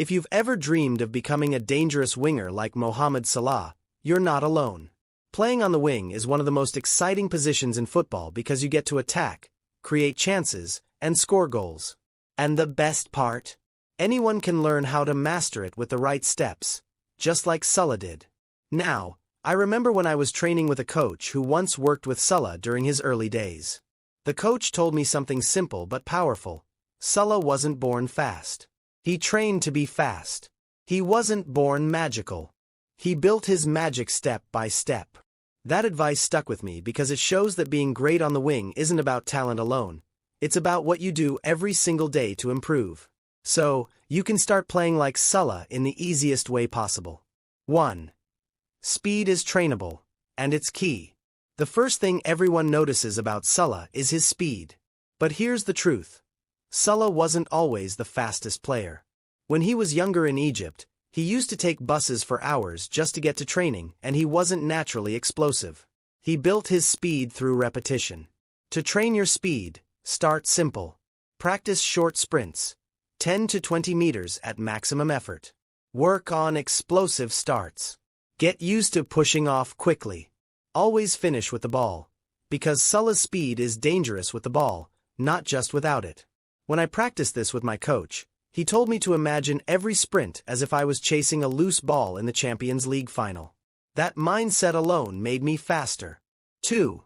If you've ever dreamed of becoming a dangerous winger like Mohamed Salah, you're not alone. Playing on the wing is one of the most exciting positions in football because you get to attack, create chances, and score goals. And the best part? Anyone can learn how to master it with the right steps, just like Salah did. Now, I remember when I was training with a coach who once worked with Salah during his early days. The coach told me something simple but powerful. Salah wasn't born fast. He trained to be fast. He wasn't born magical. He built his magic step by step. That advice stuck with me because it shows that being great on the wing isn't about talent alone. It's about what you do every single day to improve. So, you can start playing like Salah in the easiest way possible. 1. Speed is trainable, and it's key. The first thing everyone notices about Salah is his speed. But here's the truth. Salah wasn't always the fastest player. When he was younger in Egypt, he used to take buses for hours just to get to training, and he wasn't naturally explosive. He built his speed through repetition. To train your speed, start simple. Practice short sprints, 10 to 20 meters at maximum effort. Work on explosive starts. Get used to pushing off quickly. Always finish with the ball, because Salah's speed is dangerous with the ball, not just without it. When I practiced this with my coach, he told me to imagine every sprint as if I was chasing a loose ball in the Champions League final. That mindset alone made me faster. 2.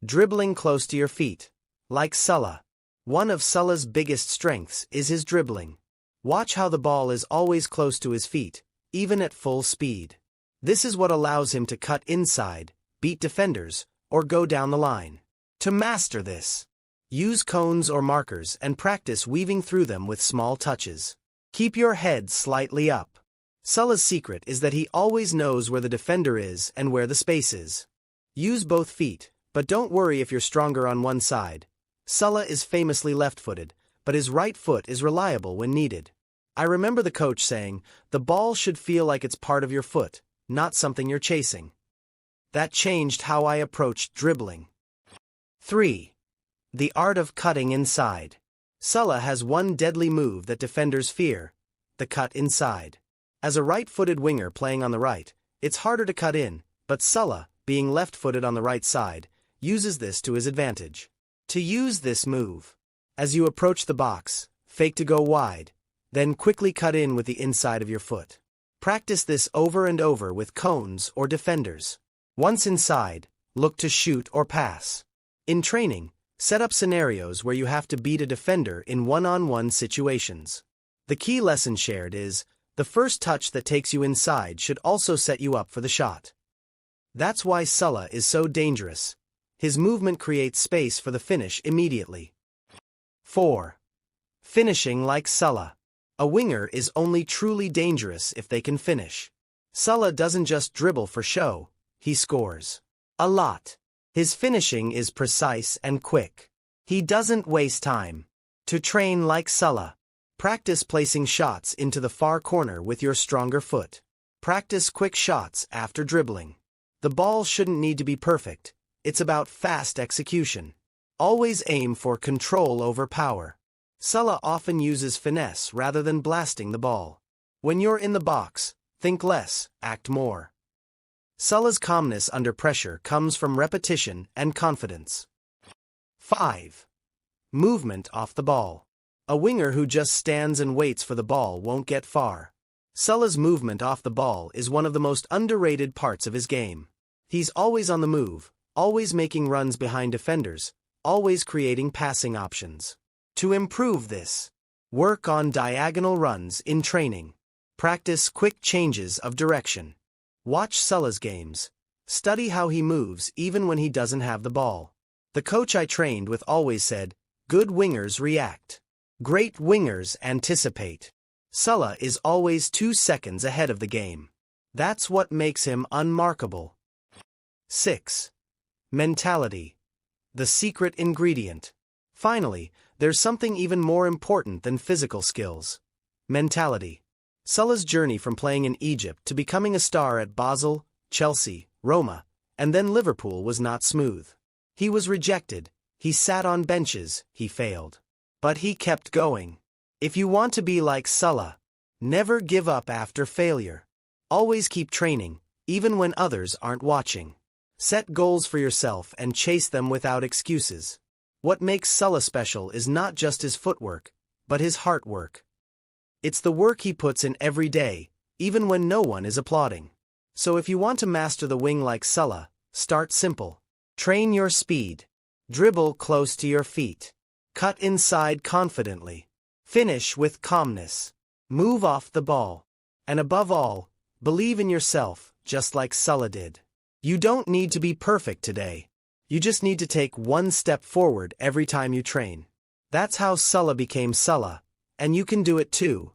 Dribbling close to your feet. Like Salah. One of Salah's biggest strengths is his dribbling. Watch how the ball is always close to his feet, even at full speed. This is what allows him to cut inside, beat defenders, or go down the line. To master this, use cones or markers and practice weaving through them with small touches. Keep your head slightly up. Salah's secret is that he always knows where the defender is and where the space is. Use both feet, but don't worry if you're stronger on one side. Salah is famously left-footed, but his right foot is reliable when needed. I remember the coach saying, "The ball should feel like it's part of your foot, not something you're chasing." That changed how I approached dribbling. 3. The art of cutting inside. Salah has one deadly move that defenders fear: the cut inside. As a right-footed winger playing on the right, it's harder to cut in, but Salah, being left-footed on the right side, uses this to his advantage. To use this move, as you approach the box, fake to go wide, then quickly cut in with the inside of your foot. Practice this over and over with cones or defenders. Once inside, look to shoot or pass. In training, set up scenarios where you have to beat a defender in one-on-one situations. The key lesson shared is, the first touch that takes you inside should also set you up for the shot. That's why Salah is so dangerous. His movement creates space for the finish immediately. 4. Finishing like Salah. A winger is only truly dangerous if they can finish. Salah doesn't just dribble for show, he scores. A lot. His finishing is precise and quick. He doesn't waste time. To train like Salah, practice placing shots into the far corner with your stronger foot. Practice quick shots after dribbling. The ball shouldn't need to be perfect. It's about fast execution. Always aim for control over power. Salah often uses finesse rather than blasting the ball. When you're in the box, think less, act more. Salah's calmness under pressure comes from repetition and confidence. 5. Movement off the ball. A winger who just stands and waits for the ball won't get far. Salah's movement off the ball is one of the most underrated parts of his game. He's always on the move, always making runs behind defenders, always creating passing options. To improve this, work on diagonal runs in training. Practice quick changes of direction. Watch Salah's games. Study how he moves even when he doesn't have the ball. The coach I trained with always said, "Good wingers react. Great wingers anticipate." Salah is always 2 seconds ahead of the game. That's what makes him unmarkable. 6. Mentality. The secret ingredient. Finally, there's something even more important than physical skills. Mentality. Salah's journey from playing in Egypt to becoming a star at Basel, Chelsea, Roma, and then Liverpool was not smooth. He was rejected, he sat on benches, he failed. But he kept going. If you want to be like Salah, Never give up after failure. Always keep training, even when others aren't watching. Set goals for yourself and chase them without excuses. What makes Salah special is not just his footwork, but his heart work. It's the work he puts in every day, even when no one is applauding. So if you want to master the wing like Salah, start simple. Train your speed. Dribble close to your feet. Cut inside confidently. Finish with calmness. Move off the ball. And above all, believe in yourself, just like Salah did. You don't need to be perfect today. You just need to take one step forward every time you train. That's how Salah became Salah, and you can do it too.